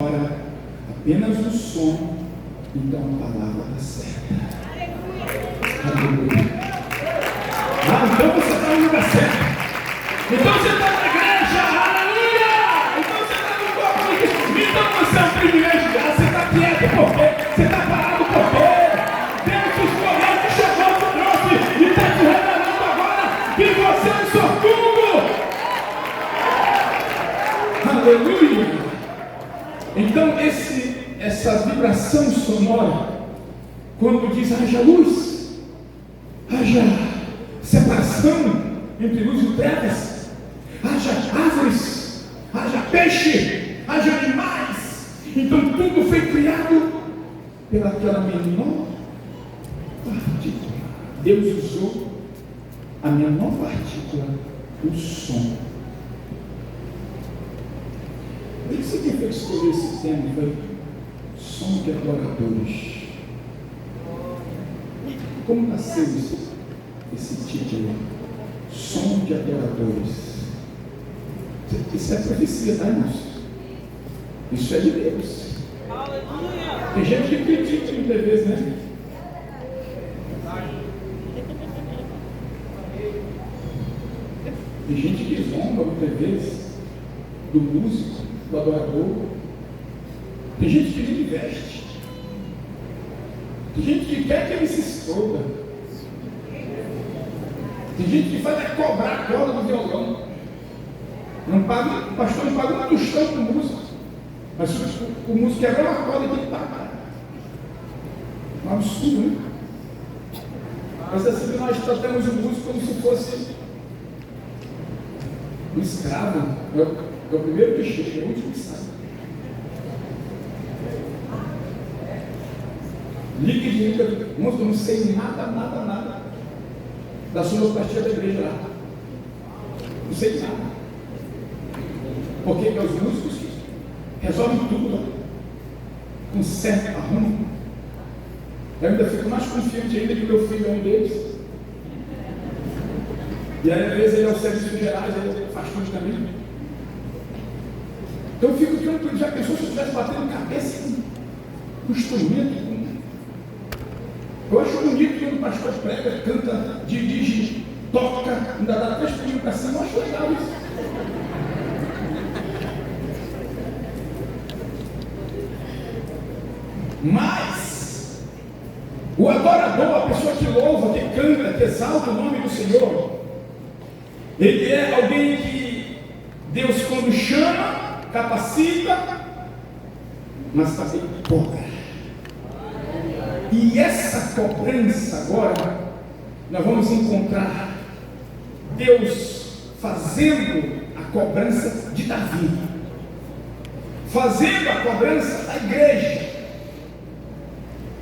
apenas o som, então a palavra está certa. Aleluia. Então você está no lugar certo. Então você está na igreja. Aleluia. Então você está no corpo de Cristo. Então você é um privilegiado. Você está quieto porque você está parado porque Deus te escolheu, te chamou, te trouxe e está te revelando agora que você é um sortudo. Aleluia. Então essa vibração sonora, quando diz haja luz, haja separação entre luz e trevas, haja árvores, haja peixe, haja animais, então tudo foi criado pelaquela menor partícula. Deus usou a menor partícula, o som. Por que você tem que escolher esse tema? Foi som de adoradores. Como nasceu esse título? Som de adoradores. Isso é profecia, tá, irmãos? Isso é de Deus. Aleluia! Tem gente que critica muitas vezes, né? Tem gente que zomba muitas vezes do músico, do adorador. Tem gente que nem veste. Tem gente que quer que ele se exploda. Tem gente que faz cobrar a corda do violão. Não paga, o pastor não paga um tostão para o músico. Mas o músico quebrar uma corda, tem que pagar. É um absurdo, né? Mas assim que nós tratamos o músico como se fosse um escravo. É o primeiro que chega, é o último que sai. Liga de liga, eu não sei nada da sonoplastia da igreja lá. Não sei nada. Porque os músicos resolvem tudo lá. Consertam, arrumam. Eu ainda fico mais confiante ainda que meu filho é um deles. E aí, às vezes, ele é o serviço gerais, ele faz tudo também. Então eu fico tranquilo, já pensou se eu estivesse batendo cabeça com instrumento? Eu acho bonito quando o pastor prega, canta, dirige, toca, ainda dá 3 pulinhos para cima, eu acho legal isso. Mas o adorador, a pessoa que louva, que canta, que exalta o nome do Senhor, ele é alguém que Deus, quando chama, capacita, mas também cobra. E essa cobrança agora, nós vamos encontrar Deus fazendo a cobrança de Davi, fazendo a cobrança da igreja.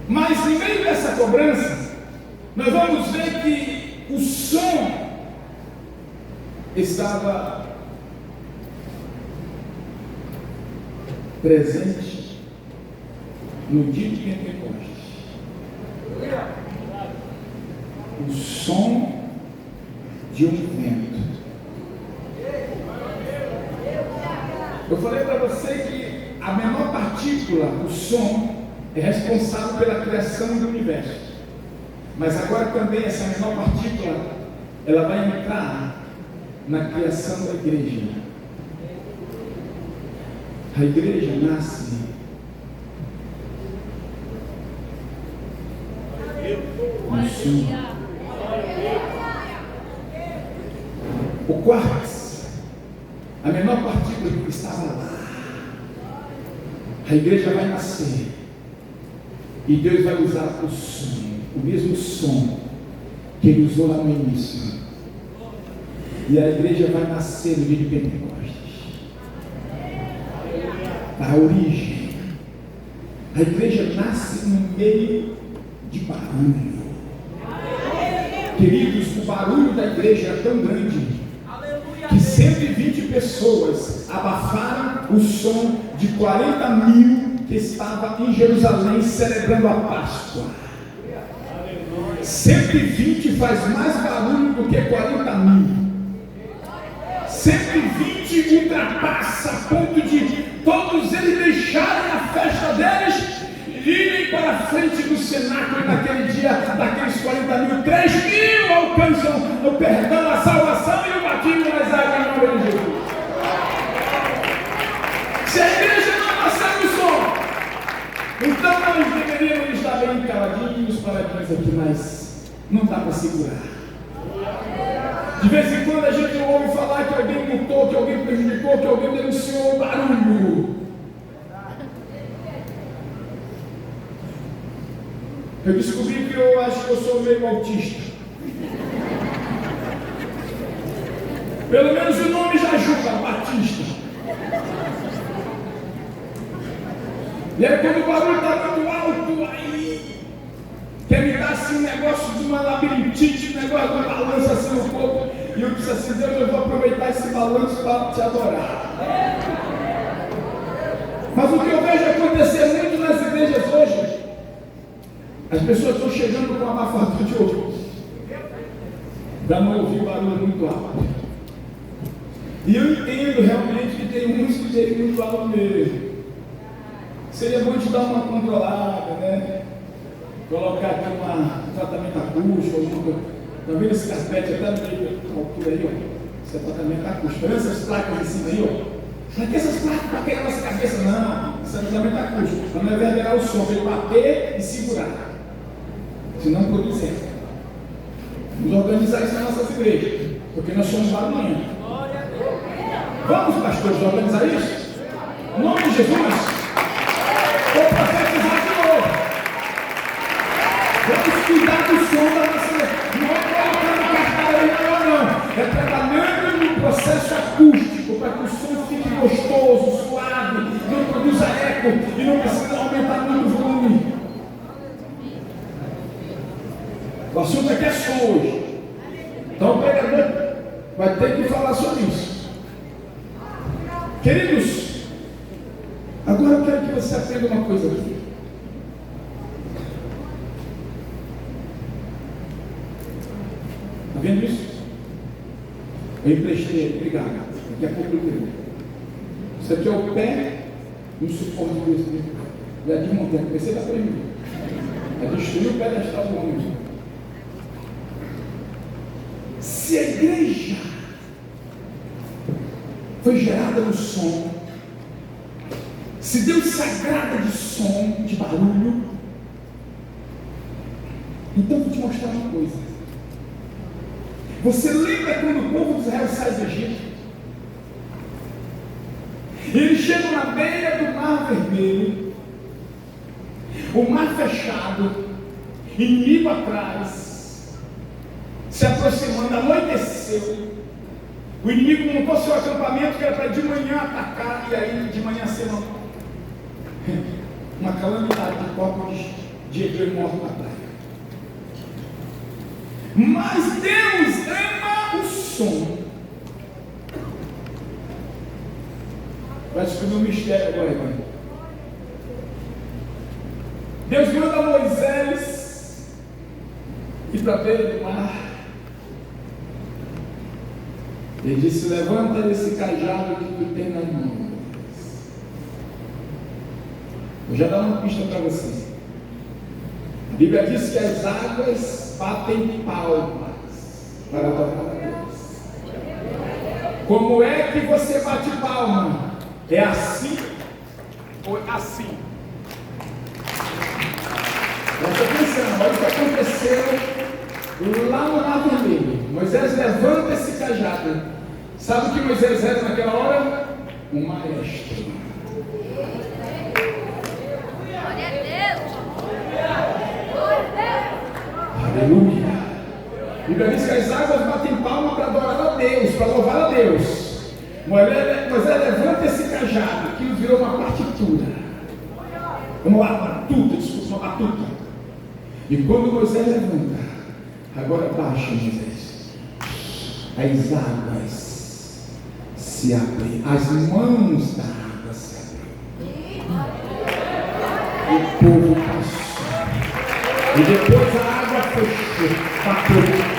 Mas em meio dessa cobrança, nós vamos ver que o som estava presente no dia de Pentecostes. O som de um vento. Eu falei para você que a menor partícula, o som, é responsável pela criação do universo. Mas agora também essa menor partícula, ela vai entrar na criação da igreja. A igreja nasce no som. O quartzo, a menor partícula que estava lá, a igreja vai nascer. E Deus vai usar o som, o mesmo som que Ele usou lá no início. E a igreja vai nascer no dia de Pentecostes. A origem. A igreja nasce no meio de barulho. Queridos, o barulho da igreja é tão grande que 120 pessoas abafaram o som de 40 mil que estava em Jerusalém celebrando a Páscoa. 120 faz mais barulho do que 40 mil. 120 ultrapassa a ponto de todos eles deixarem a festa deles e irem para a frente do cenáculo. E naquele dia, daqueles 40 mil, 3 mil alcançam o perdão, a salvação e o batismo nas águas em nome de Jesus. Se a igreja não passar no som, então nós deveríamos estar bem caladinhos, paradinhos aqui, mas não dá para segurar. De vez em quando a gente ouve falar que alguém multou, que alguém prejudicou, que alguém denunciou o barulho. Eu descobri que eu acho que eu sou meio autista. Pelo menos o nome já ajuda, Batista. E aí quando o barulho está muito alto, aí quer me dar assim um negócio de uma labirintite, um negócio de uma balança assim no corpo. E eu disse assim: Deus, eu vou aproveitar esse balanço para te adorar. Mas o que eu vejo acontecer muito nas igrejas hoje, as pessoas estão chegando com abafador de ouvido para não ouvir barulho muito alto. E eu entendo realmente que tem uns que tem muito alto mesmo. Seria bom te dar uma controlada, né? Colocar aqui um tratamento acústico, alguma coisa. Está vendo esse carpete até no meio da altura aí, ó? Esse é tratamento acústico. Está vendo essas placas em cima aí, ó? Para que essas placas para cair na nossa cabeça? Não, isso é tratamento acústico. Para não reverberar o som, para ele bater e segurar. Senão produz eco. Vamos organizar isso nas nossas igrejas, porque nós somos barulhentos. Vamos, pastores, organizar isso? Em nome de Jesus. Vou profetizar de novo. Vamos cuidar do som da nossa. Não é colocando cartaz, não. É trabalhando no processo acústico para que o som fique gostoso, suave, não produza eco e não precisa aumentar muito o volume. O assunto aqui é som hoje. Então o pregador vai ter que falar sobre isso. Queridos, agora eu quero que você aprenda uma coisa aqui. Está vendo isso? Eu emprestei, obrigado. Daqui a pouco eu tenho. Isso aqui é o pé e o suporte do Espírito. Já desmontei, comecei a dar para mim. É destruir o pedestal do homem. Se a igreja foi gerada no som, se Deus se agrada de som, de barulho, então vou te mostrar uma coisa. Você lembra quando o povo de Israel sai do Egito? Eles chegam na beira do Mar Vermelho, o mar fechado, inimigo atrás, se aproximando, anoiteceu. O inimigo montou seu acampamento que era para de manhã atacar, e aí de manhã ser uma calamidade de corpos de hebreus mortos na praia. Mas Deus ama o som. Vai descobrir um mistério agora, irmão. Deus manda Moisés ir para a beira do mar. Ele disse: levanta esse cajado que tu tem nas mãos. Vou já dar uma pista para vocês. A Bíblia diz que as águas batem palmas para adorar a Deus. Como é que você bate palma? É assim ou é assim? Presta atenção, olha o que aconteceu lá no Mar Vermelho. Moisés levanta esse cajado. Sabe o que Moisés era naquela hora? Um maestro. Glória a Deus. Aleluia. A Bíblia diz que as águas batem palma para adorar a Deus, para louvar a Deus. Moisés levanta esse cajado, que virou uma partitura. Uma batuta, desculpa, uma batuta. E quando Moisés levanta, agora baixa Moisés. As águas se abrem, as mãos da água se abrem. O povo passou. E depois a água fechou, bateu.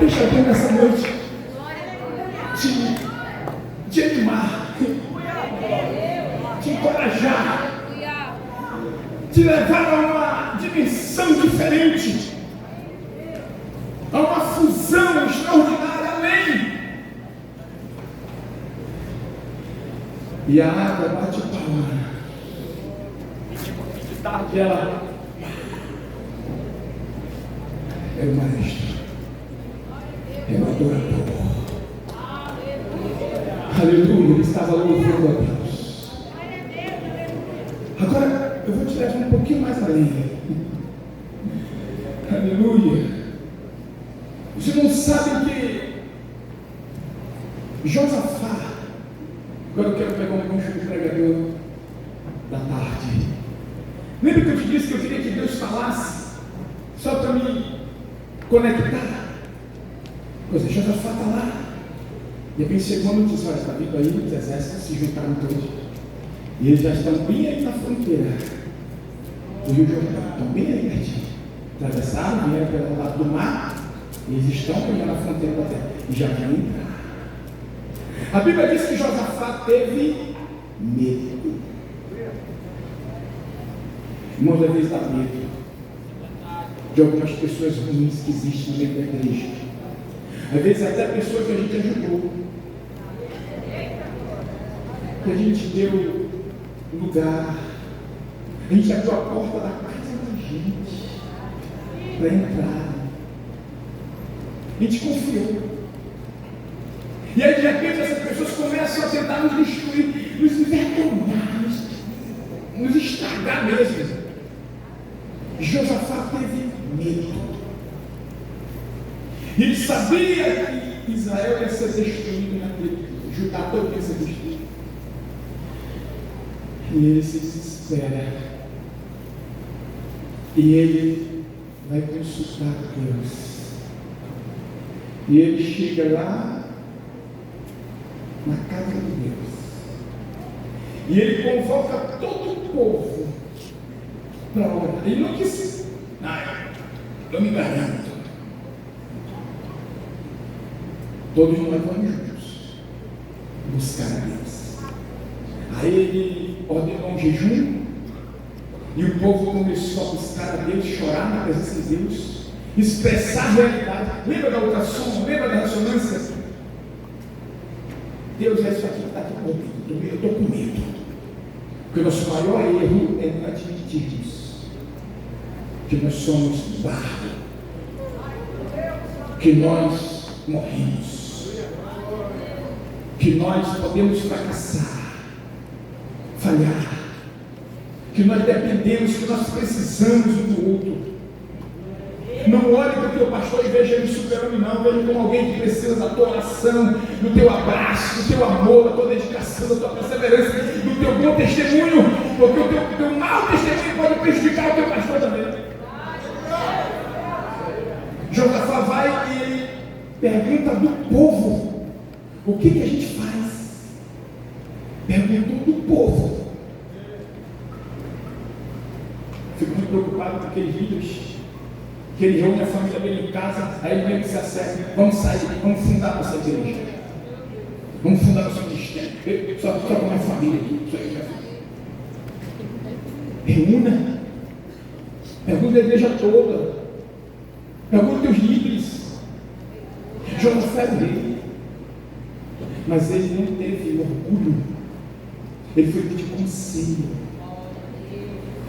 Deixa Deus nessa noite te animar, te encorajar, te levar a uma dimensão diferente, a uma fusão extraordinária, amém. E a água bate palma. E ela é o maestro, é o adorador. Aleluia, ele estava louvando a Deus. Agora eu vou te levar um pouquinho mais além. Aleluia. Você não sabe que Josafá, agora eu quero pegar um gancho do pregador da tarde. Lembra que eu te disse que eu queria que Deus falasse só para me conectar? Pois é, Josafá está lá. De repente chegou a notícia: olha, está vindo aí, os exércitos se juntaram todos. E eles já estão bem aí na fronteira do Rio Jordão, estão bem aí pertinho. Atravessaram, vieram pelo lado do mar, e eles estão aí na fronteira da terra. E já vão entrar. A Bíblia diz que Josafá teve medo. Irmãos, às vezes dá medo de algumas pessoas ruins que existem no meio da igreja. Às vezes até pessoas que a gente ajudou, que a gente deu lugar, a gente abriu a porta da casa da gente para entrar. A gente confiou. E aí de repente essas pessoas começam a tentar nos destruir, nos envergonhar, nos estragar mesmo. Josafá teve medo. E ele sabia que Israel ia ser destruído naquele dia, Judá todo ia ser destruído. E ele se desespera. E ele vai consultar Deus. E ele chega lá na casa de Deus. E ele convoca todo o povo para orar. Ele não disse: eu me garanto. Todos nós vamos juntos buscar a Deus. Aí ele ordenou um jejum. E o povo começou a buscar a Deus, chorar na presença de Deus, expressar a realidade. Lembra da ultrassom? Lembra da ressonância? Deus, é isso aqui que está aqui comigo. Eu estou com medo. Porque o nosso maior erro é não admitirmos que nós somos barro, que nós morremos, que nós podemos fracassar, falhar, que nós dependemos, que nós precisamos um do outro. Não olhe para o teu pastor e veja ele super-homem, não. Veja como alguém que precisa da tua oração, do teu abraço, do teu amor, da tua dedicação, da tua perseverança, do teu bom testemunho, porque o teu mau testemunho pode prejudicar o teu pastor também. Josafá vai e ele pergunta do povo: o que a gente faz? Perguntou do povo. Fico muito preocupado com aqueles vídeos que ele reúne a família dele em casa, aí ele mesmo se acerta: vamos sair, vamos fundar nossa igreja, vamos fundar nosso ministério, só com a minha família aqui. Reúna, pergunta a igreja toda, pergunta os líderes. Josafá é rei, mas ele não teve orgulho, ele foi pedir conselho.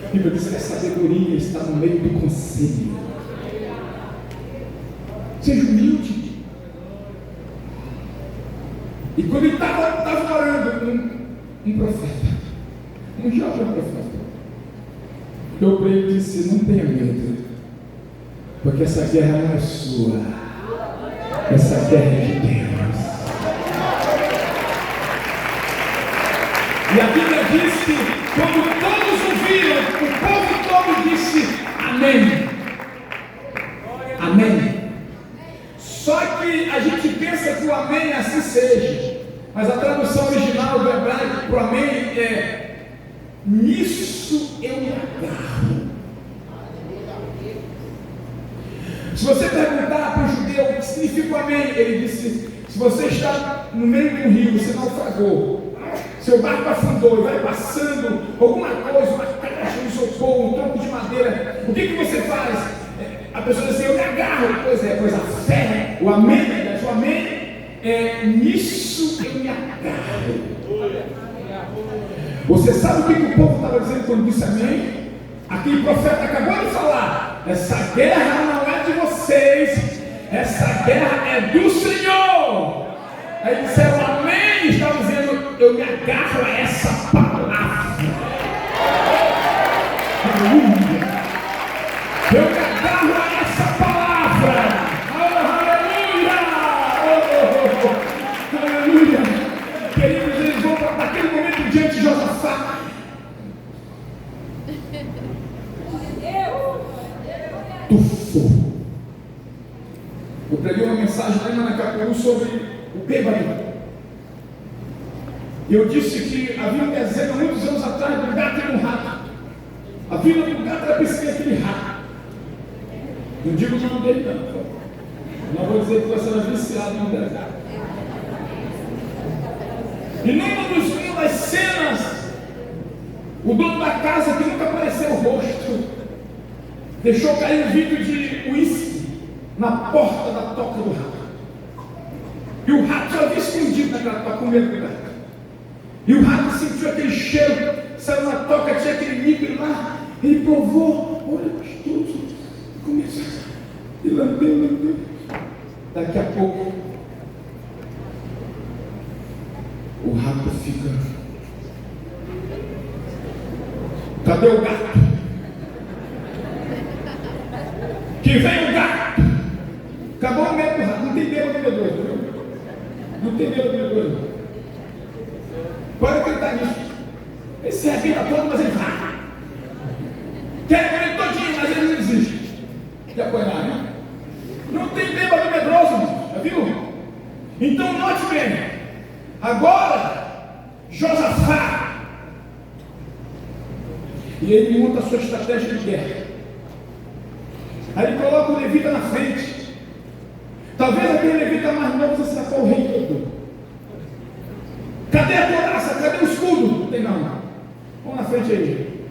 A Bíblia diz que a sabedoria está no meio do conselho. Seja humilde. E quando ele estava orando, um profeta, um jovem profeta, eu creio e disse: não tenha medo, porque essa guerra não é sua, essa guerra é de Deus. E a Bíblia diz que quando todos ouviram, o povo todo disse amém. Amém. Só que a gente pensa que o amém é assim seja, mas a tradução original do hebraico para o amém é: nisso eu me agarro. Se você perguntar para o judeu o que significa o amém? Ele disse: se você está no meio de um rio, você naufragou, seu barco afundou e vai passando alguma coisa, uma caixa de isopor, um tronco de madeira, o que você faz? A pessoa diz assim: eu me agarro. Pois a fé, o amém, o amém é nisso eu me agarro. Você sabe o que o povo estava dizendo quando disse amém? Aquele profeta acabou de falar: essa guerra não é de vocês, essa guerra é do Senhor. Aí disseram amém, estava dizendo: eu me agarro a essa palavra. Aleluia. Eu me agarro a essa palavra. Aleluia. Aleluia. Queridos, eles vão naquele momento diante de Josafá. Do fogo. Eu preguei uma mensagem lá em Manacapuru sobre o bêbado. Eu disse que havia um desenho há muitos anos atrás do gato e do rato. A vida do gato era perseguir aquele rato. Não digo o nome dele, não. Não vou dizer que você era viciado no desenho. E numa das cenas, o dono da casa, que nunca apareceu o rosto, deixou cair um vidro de uísque na porta da toca do rato. E o rato já havia escondido naquela toca com medo do gato. E o rato sentiu aquele cheiro, saiu na toca, tinha aquele líquido lá. Ele provou, olha, gostoso. Começou e lambeu. Daqui a pouco, o rato fica: cadê o gato? Que vem o gato! Acabou o medo do rato. Não tem medo do medroso, viu? Não tem medo do medroso. Pode acreditar nisso. Ele se arrebenta todo, mas ele vai. Quer ele todinho, mas ele não desiste de apanhar, né? Não tem bêbado medroso, já viu? Então note bem. Agora, Josafá, e ele monta a sua estratégia de guerra. Aí ele coloca o levita na frente. Talvez aquele levita mais novo você sacou o rei todo. Cadê a couraça? Cadê o escudo? Não tem não. Vamos na frente aí.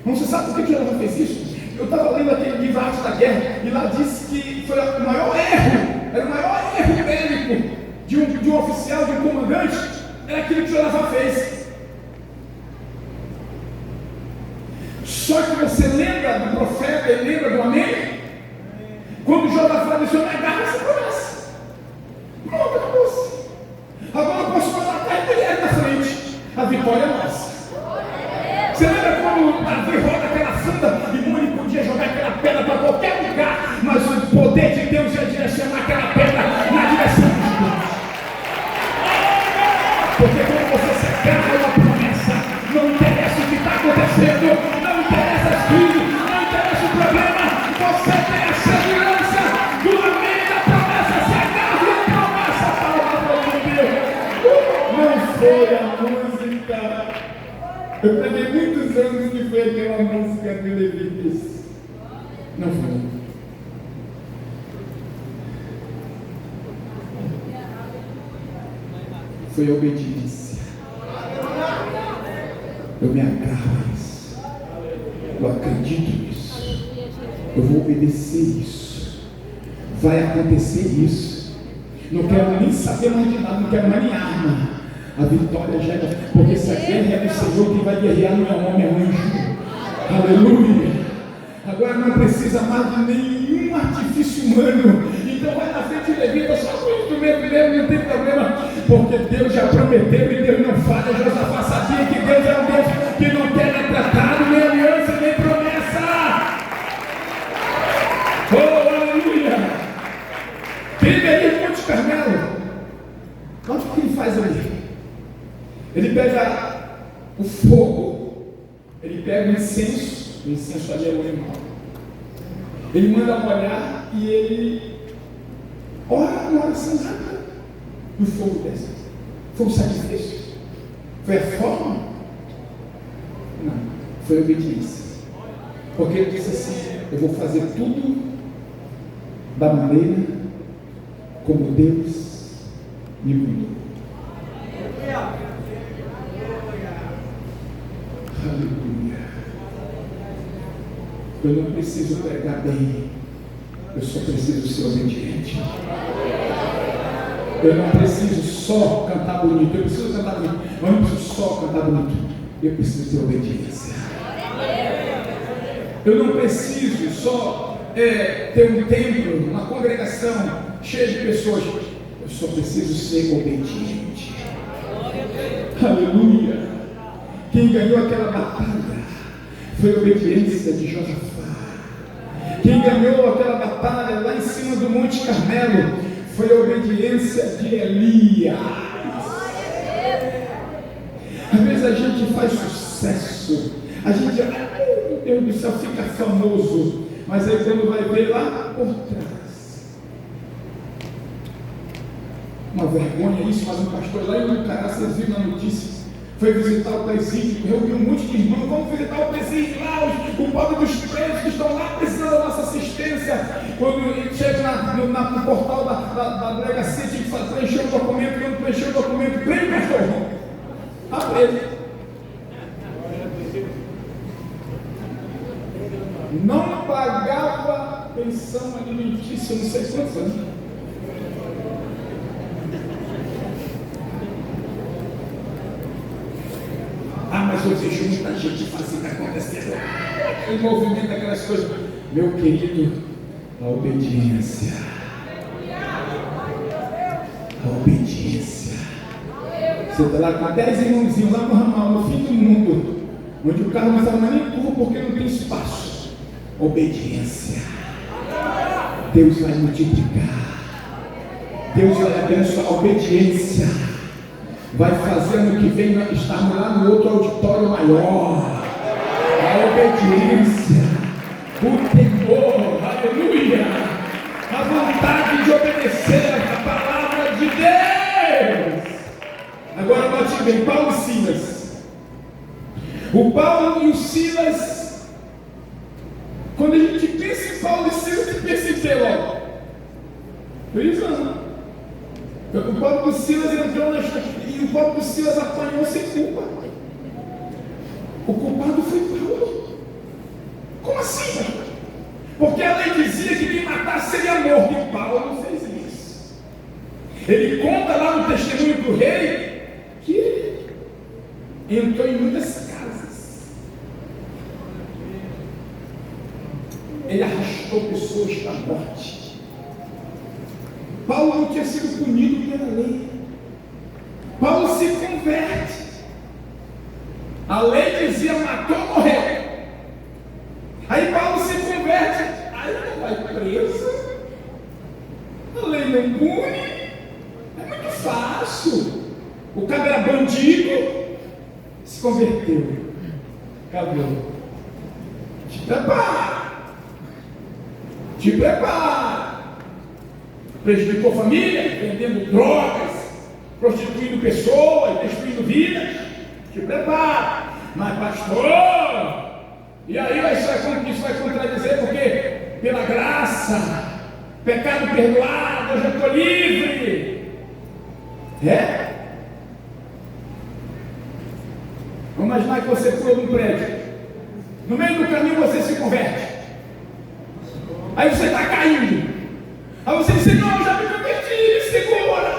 Não, você sabe por que ela fez isso? Eu estava lendo aquele livro Arte da Guerra, e lá disse que foi o maior erro, era o maior erro bélico de um oficial, de um comandante, era aquilo que Josafá fez. Só que você lembra do profeta e lembra do amém? Quando Josafá disse: eu me agarro essa promessa. Pronto, acabou-se. Agora eu posso matar a mulher na frente. A vitória é nossa. Você lembra quando Davi roda aquela funda e Muri podia jogar aquela pedra para qualquer lugar, mas o poder de Deus ia direcionar aquela pedra na direção de Deus. Porque quando você se agarra a uma promessa, não interessa o que está acontecendo, não interessa as crises, não interessa o problema, você tem a segurança do amém da promessa. Se agarra a promessa, palavra de Deus. Não foi a música. Eu preguei muitos anos que foi aquela música do Levitas. Não foi. Foi a obediência. Eu me agarro a isso. Eu acredito nisso. Eu vou obedecer isso. Vai acontecer isso. Não quero nem saber mais de nada, não quero mais nem arma. A vitória já é, porque essa guerra é do Senhor. Quem vai guerrear não é homem, é anjo. Aleluia. Agora não precisa mais de nenhum artifício humano. Então vai na frente de Levita, só com o instrumento mesmo, não tem problema, porque Deus já prometeu e Deus não falha. Josafá sabia que Deus é um Deus que não quer nem tratado, nem aliança, nem promessa. Oh, aleluia. Quem veio no Monte Carmelo? Olha o que ele faz ali. Ele pega o fogo, ele pega o incenso ali é o animal. Ele manda molhar e ele ora uma oração rápida. E o fogo desce. Foi um sacrifício? Foi a forma? Não, foi a obediência. Porque ele disse assim: eu vou fazer tudo da maneira como Deus me mudou. Aleluia. Eu não preciso pregar bem, eu só preciso ser obediente. Eu não preciso só cantar bonito, eu preciso cantar bonito, mas eu não preciso só cantar bonito, eu preciso ter obediência. Eu não preciso só ter um templo, uma congregação cheia de pessoas, eu só preciso ser obediente. Aleluia. Quem ganhou aquela batalha foi a obediência de Josafá. Quem ganhou aquela batalha lá em cima do Monte Carmelo foi a obediência de Elias. Às vezes a gente faz sucesso, a gente, meu Deus do céu, fica famoso, mas aí quando vai ver lá por trás, uma vergonha isso, mas um pastor lá em Ucará, vocês viram na notícia, foi visitar o presídio, reuniu um monte de irmãos, vamos visitar o presídio lá, o pobre dos presos que estão lá precisando da nossa assistência. Quando chega no portal da delegacia, tinha que preencher o documento, quando preencheu o documento, prende o pastor, abre ele. Não pagava pensão alimentícia, não sei quantos anos. Mas eu vejo muita gente fazendo acontecer, aquele movimento, aquelas coisas. Meu querido, a obediência. A obediência. Você está lá com 10 irmãozinhos lá no ramal, no fim do mundo, onde o carro não está nem curvo porque não tem espaço. Obediência. Deus vai multiplicar. Deus vai abençoar a obediência. Vai fazer ano que vem estarmos lá no outro auditório maior. A obediência, o temor, aleluia, a vontade de obedecer a palavra de Deus. Agora bote bem, Paulo e Silas. O Paulo e o Silas, quando a gente pensa em Paulo e Silas, a gente pensa em quê logo? Por isso não. O pobre do Silas entrou na história e o pobre do Silas apanhou sem culpa. O culpado foi Paulo. Como assim? Porque a lei dizia que quem matasse seria morto, e Paulo não fez isso. Ele conta lá no testemunho do rei que ele entrou em muitas casas. Ele arrastou pessoas para a morte. Paulo não tinha sido punido pela lei. Paulo se converte. A lei dizia matou, morreu. Aí Paulo se converte. Aí não vai preso. A lei não pune. É muito fácil. O cara era bandido, se converteu. Acabou. Te prepara. Te prepara. Prejudicou a família, vendendo drogas, prostituindo pessoas, destruindo vidas. Te prepara. Mas pastor, e aí isso vai contradizer, porque pela graça, pecado perdoado, eu já estou livre. É? Vamos imaginar que você pula num prédio, no meio do caminho você se converte, aí você está caindo. Aí você diz, não, eu já me converti, me segura.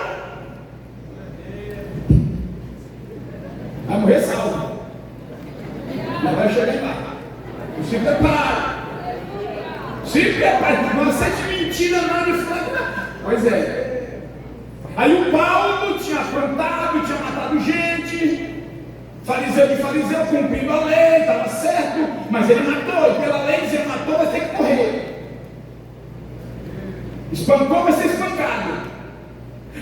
Vai morrer salvo. Mas vai chegar lá. Se prepare. Se prepare. Não aceite mentira, nada de fala. Pois é. Aí o Paulo tinha aprontado, tinha matado gente. Fariseu de fariseu, cumprindo a lei, estava certo. Mas ele matou. E pela lei, se ele matou, vai ter que morrer. Espancou, vai ser espancado.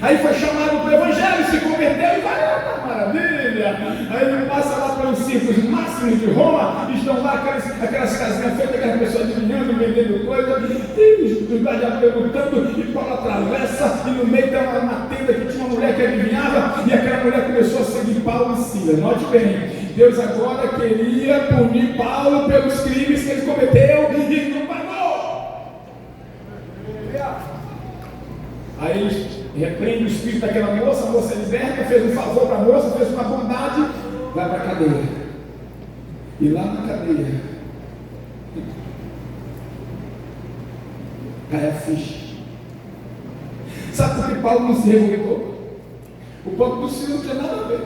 Aí foi chamado para o evangelho, se converteu e vai lá, maravilha. Aí ele passa lá pelos círculos máximos de Roma, estão lá aquelas casinhas feitas, aquelas pessoas adivinhando, vendendo coisas, e os guardiões perguntando, e Paulo atravessa, e no meio tem uma tenda que tinha uma mulher que adivinhava, e aquela mulher começou a seguir Paulo e Silas. Note bem, Deus agora queria punir Paulo pelos crimes que ele cometeu e não pagou. Aí eles o espírito daquela moça, a moça é liberta, fez um favor para a moça, fez uma bondade, vai para a cadeia. E lá na cadeia, cai a ficha. Sabe por que Paulo não se revoltou? O próprio Silas não tinha nada a ver.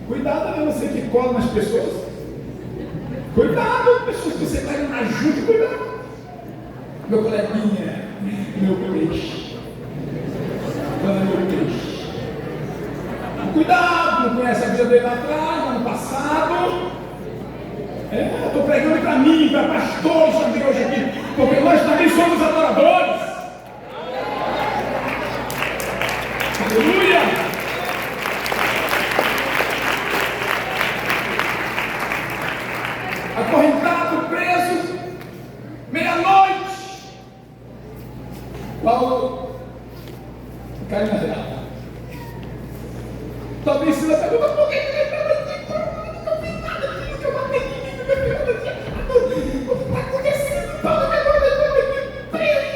Cuidado, né? Você que cola nas pessoas. Cuidado, pessoas que você vai na ajuda, cuidado. Meu coleguinha, meu peixe. Dona meu peixe. Cuidado, não conhece a vida dele lá atrás, ano passado. Estou pregando para mim, para pastores também hoje aqui, porque nós também somos adoradores. Aleluia! Acorrentado, preso, meia-noite. Paulo caiu na real. Talvez se você pergunta por que ele estava aqui, não fiz nada aqui, que eu matei ninguém, não fiz nada aqui. O que está acontecendo? Paulo aqui preso.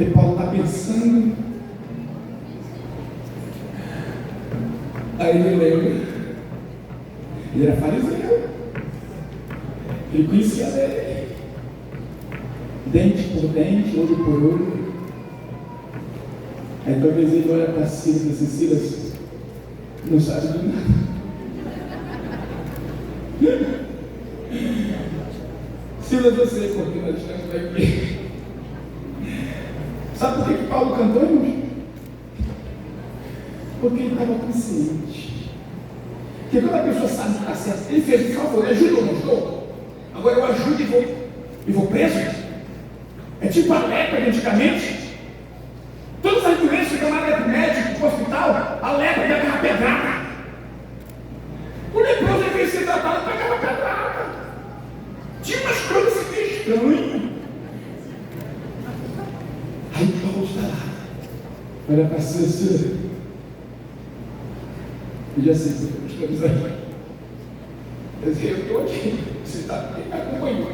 E Paulo está pensando. Aí ele lembra. Ele era fariseu. Ele conhecia a lei. Dente por dente, olho por olho. Aí talvez ele olha para Silas e diz assim: Silas, não sabe de nada. Silas, eu sei porque nós estamos aqui. Sabe por que Paulo cantou, irmãos? Porque ele estava consciente. Porque quando a pessoa sabe que está certo, ele fez o favor, ajuda ou não ajudou? Agora eu ajudo e vou preso? É tipo a lepra de antigamente. Todas as doenças chegam lá dentro do médico, no hospital, a lepra pegava pedrada. O leproso, em vez de ser tratado, pegava pedrada. Tinha umas coisas assim estranhas. Aí Paulo está lá. Olha para si, eu já sei que estamos aqui. Eu estou aqui. Você está aqui, acompanhou.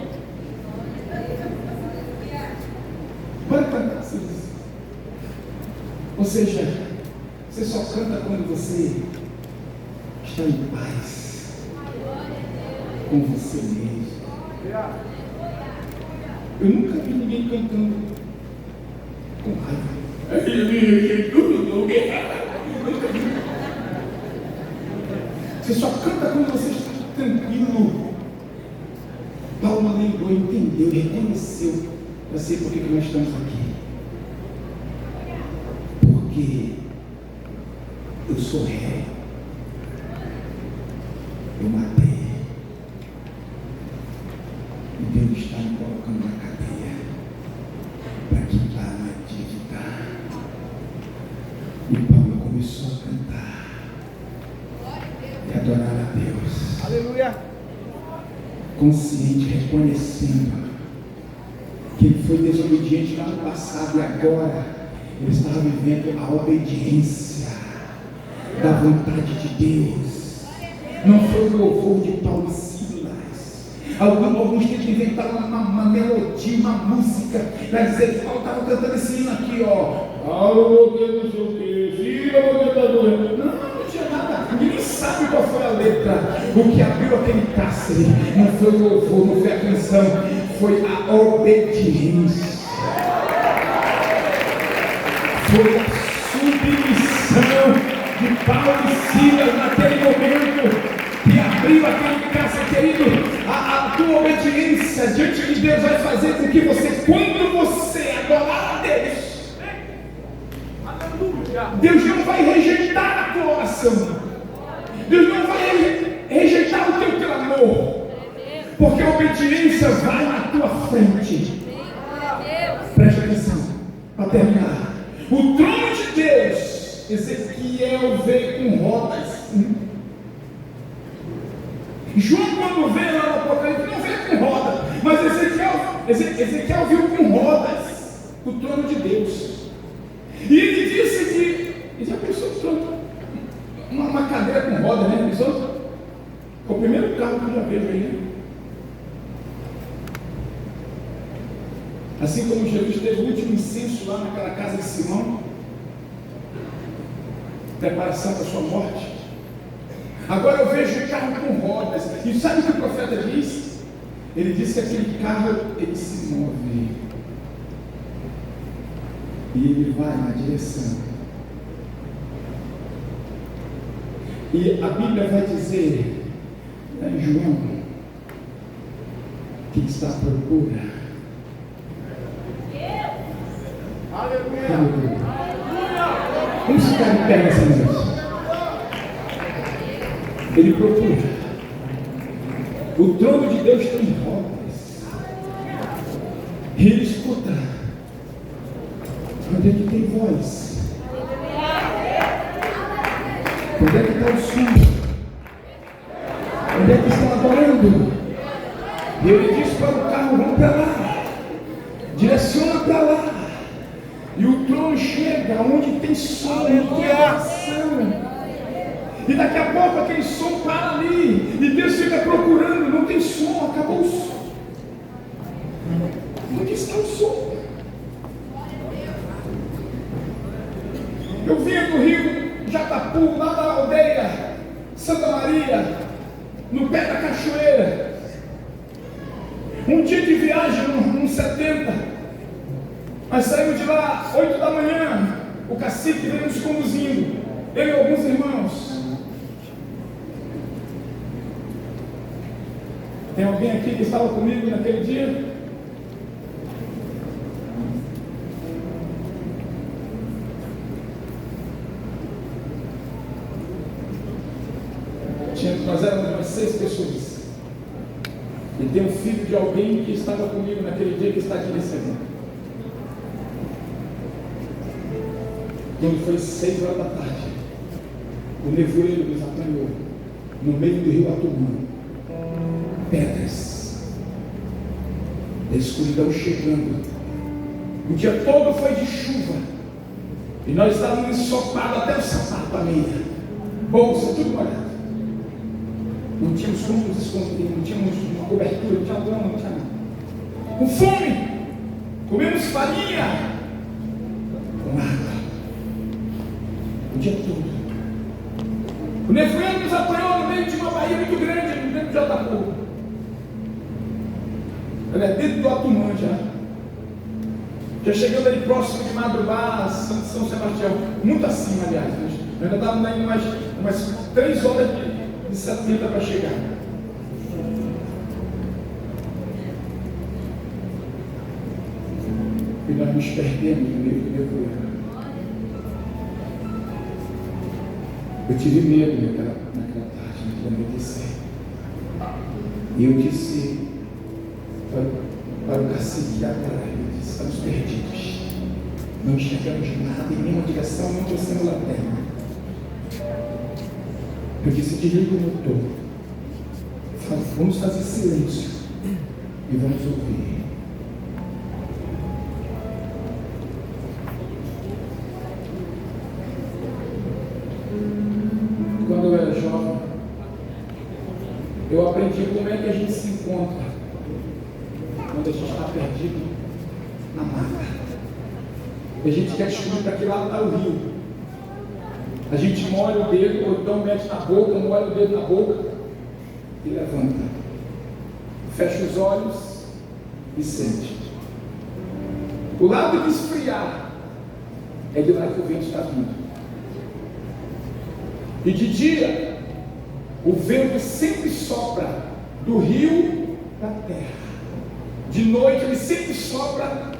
Bora cantar, Silas. Ou seja, você só canta quando você está em paz com você mesmo. Eu nunca vi ninguém cantando com raiva. Você só canta quando você está tranquilo. Paulo lembrou, entendeu, reconheceu. Eu sei por que nós estamos aqui. Porque eu sou réu. Eu matei. E Deus está me colocando na cadeia para quitar uma dívida. E Paulo começou a cantar e adorar a Deus. Aleluia! Consciente, reconhecendo que ele foi desobediente lá no passado e agora ele estava vivendo a obediência da vontade de Deus. Não foi o louvor de Paulo e Silas. Alguns tentam inventar uma melodia, uma música, para dizer que Paulo estava cantando esse hino aqui, ó. Não tinha nada. Ninguém sabe qual foi a letra. O que abriu aquele cárcere não foi o louvor, não foi a canção, foi a obediência. Foi a submissão de Paulo e Silas naquele momento que abriu aquele cárcere, querido. A tua obediência diante de Deus vai fazer com que você, quando você adorar a Deus, Deus não vai rejeitar a tua oração. Deus não vai rejeitar o teu clamor, porque a obediência vai na tua frente. Preste atenção, para terminar. O trono de Deus, Ezequiel veio com rodas. João, quando veio lá no Apocalipse, não veio com rodas, mas Ezequiel viu com rodas o trono de Deus. E ele disse que, ele já pensou que uma cadeira com roda, né? Pensou? É o primeiro carro que eu já vejo aí, né? Assim como Jesus teve o último incenso lá naquela casa de Simão, preparação para a sua morte. Agora eu vejo o carro com rodas. E sabe o que o profeta diz? Ele diz que aquele carro, ele se move. E ele vai na direção. E a Bíblia vai dizer, em João, que está à procura. Aleluia. Vamos ficar em pé nessa noite. Ele procura. O trono de Deus tem rodas. E ele escuta. Onde é que tem voz? Onde é que está o som? Onde é que estão adorando? E ele diz para o carro: vamos para lá. Direciona para lá. E o trono chega onde tem som, onde tem ação. E daqui a pouco aquele som para ali. E Deus fica procurando, não tem som, acabou o som. Onde está o som? Eu vinha do Rio Jatapu, lá da aldeia Santa Maria, no pé da cachoeira. Um dia de viagem, uns 70. Nós saímos de lá 8 da manhã. O cacique veio nos conduzindo, eu e alguns irmãos. Tem alguém aqui que estava comigo naquele dia? Nós éramos umas 6 pessoas. E tem um filho de alguém que estava comigo naquele dia, que está aqui nesse evento. Quando foi 6 horas da tarde, o nevoeiro nos apanhou no meio do rio Atumã. Pedras, a escuridão chegando. O dia todo foi de chuva. E nós estávamos ensopados até o sapato, a meia, bolsa, tudo molhado. Não tínhamos como nos esconder, não tínhamos uma cobertura, não tinha lama, não tinha nada. Com fome, comemos farinha, com água, o dia todo. O nevoeiro nos apanhou no meio de uma baía muito grande, dentro de Jatapu. Ela é dentro do Atumã já. Já chegando ali próximo de Madrugá, São Sebastião, muito acima, aliás. Nós ainda estávamos aí umas 3 horas de 70 para chegar. E nós nos perdemos no meio do nevoeiro. Eu tive medo naquela tarde, naquele anoitecer. E eu disse para o cacique da praia, eu disse: estamos perdidos. Não enxergamos nada em nenhuma direção, não descemos lanterna. Eu disse: desliga o motor. Vamos fazer silêncio e vamos ouvir. Quando eu era jovem, eu aprendi como é que a gente se encontra quando a gente está perdido na mata. A gente quer descobrir para que lado está o rio. A gente molha o dedo, ou então mete na boca, molha o dedo na boca e levanta. Fecha os olhos e sente. O lado de esfriar é de lá que o vento está vindo. E de dia, o vento sempre sopra do rio para a terra. De noite, ele sempre sopra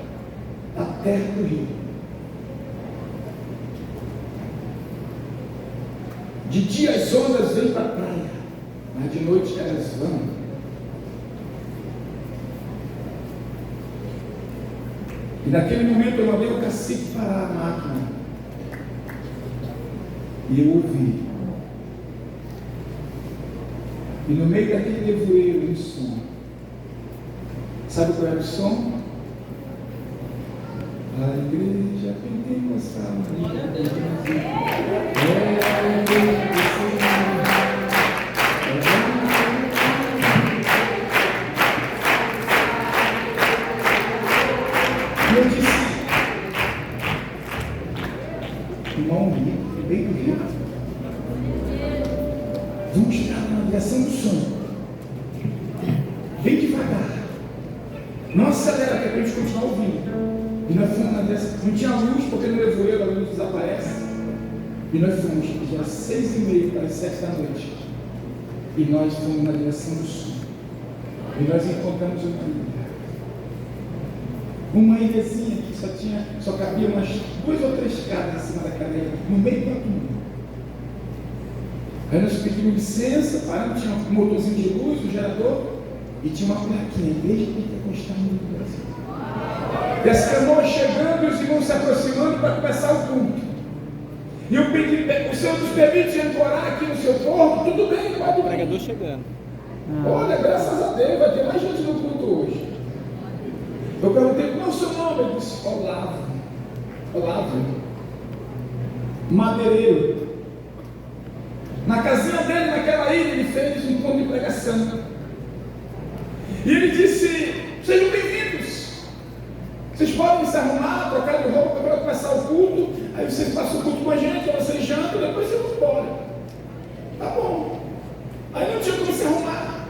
da terra do rio. De dia as ondas vêm para a praia, mas de noite elas vão. E naquele momento eu mandei o cacique parar a máquina. E eu ouvi. E no meio daquele nevoeiro, um som. Sabe qual era o som? A igreja pentecostal. direção do som. Bem devagar. Não acelera, que é para a gente continuar ouvindo. E nós fomos na direção. Não tinha luz, porque no nevoeiro a luz desaparece. E nós fomos, já às 6h30 para as 7 da noite. E nós fomos na direção do som. E nós encontramos uma ilhazinha que só cabia umas 2 ou 3 casas acima daquela ilha, no meio do mundo. Aí nós pedimos licença, paramos, tinha um motorzinho de luz, um gerador, e tinha uma plaquinha, Igreja Pentecostal no Brasil. E as canoas chegando e os irmãos se aproximando para começar o culto. E eu pedi, o Senhor nos permite orar aqui no seu corpo? Tudo bem, pode vir. O pregador chegando. Olha, graças a Deus, vai ter mais gente no culto hoje. Eu perguntei qual é o seu nome, ele disse, Olavo, madeireiro. Na casinha dele, naquela ilha, ele fez um ponto de pregação. E ele disse, sejam bem-vindos. Vocês podem se arrumar, trocar de roupa para começar o culto. Aí vocês passam o culto com a gente, vocês jantam, depois vocês vão embora. Tá bom. Aí não tinha como se arrumar.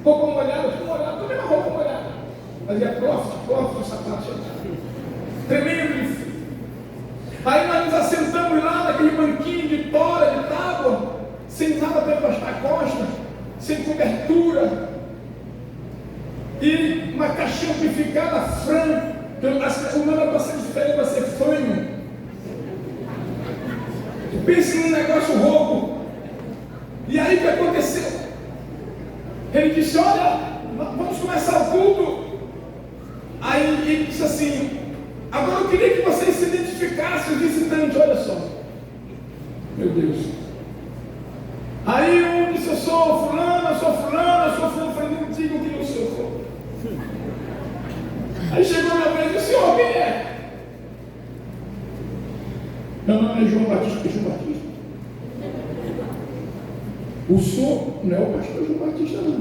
Roupa molhada, tudo molhado, também uma roupa molhada. Fazia prof, o sapato chegava. Tremendo de frio. Aí nós nos assentamos lá naquele banquinho de tora, de tábua, sem nada para encostar a costa, sem cobertura. E uma caixinha amplificada, frango. O nome para ser diferente, para ser fanho. Pense num negócio roubo. E aí o que aconteceu? Ele disse, olha, vamos começar o culto. Aí ele disse assim, agora eu queria que vocês se identificassem os visitantes, olha só. Meu Deus. Aí um disse, eu sou fulano, eu sou fulano, eu sou fulano, falei, não digam que eu sou. Aí chegou minha vez e disse, senhor, quem é? Meu nome é João Batista, O senhor não é o pastor João Batista, não.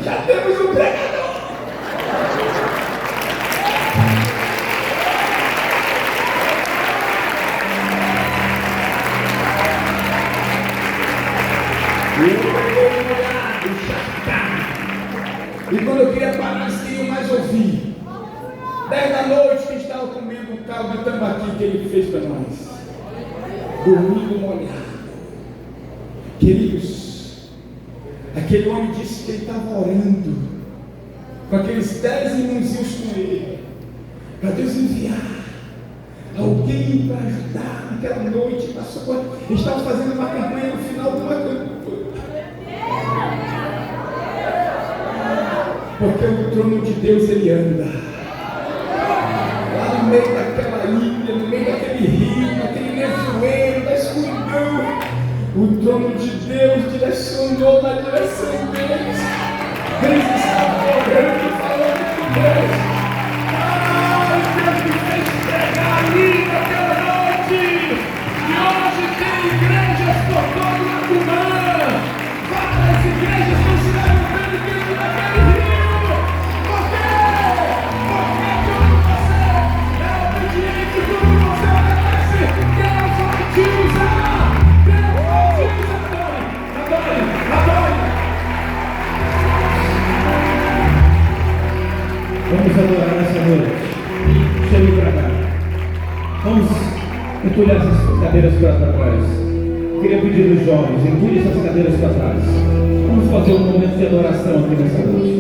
Já temos um pregador. E quando eu queria parar, eles queriam mais ouvir. 10 da noite, que estava comendo um caldo de tambaqui que ele fez para nós. Dormindo molhado. Queridos, aquele homem disse que ele estava orando com aqueles 10 irmãozinhos com ele, para Deus enviar alguém para ajudar naquela noite. Ele estava fazendo uma campanha no final de uma campanha. Porque o trono de Deus ele anda lá no meio daquela ilha, no meio daquele rio, naquele nevoeiro, da escuridão. O trono de Deus direcionou na direção deles. Eles estavam orando, falando com Deus. Deus me fez pregar ali naquela noite. E hoje tem igrejas por todo o Macumã. Várias igrejas estão se levantando dentro daquele rio. Vamos adorar nessa noite. Chame para cá. Vamos entulhar essas cadeiras para trás. Queria pedir aos jovens, entulhe essas cadeiras para trás. Vamos fazer um momento de adoração aqui nessa noite.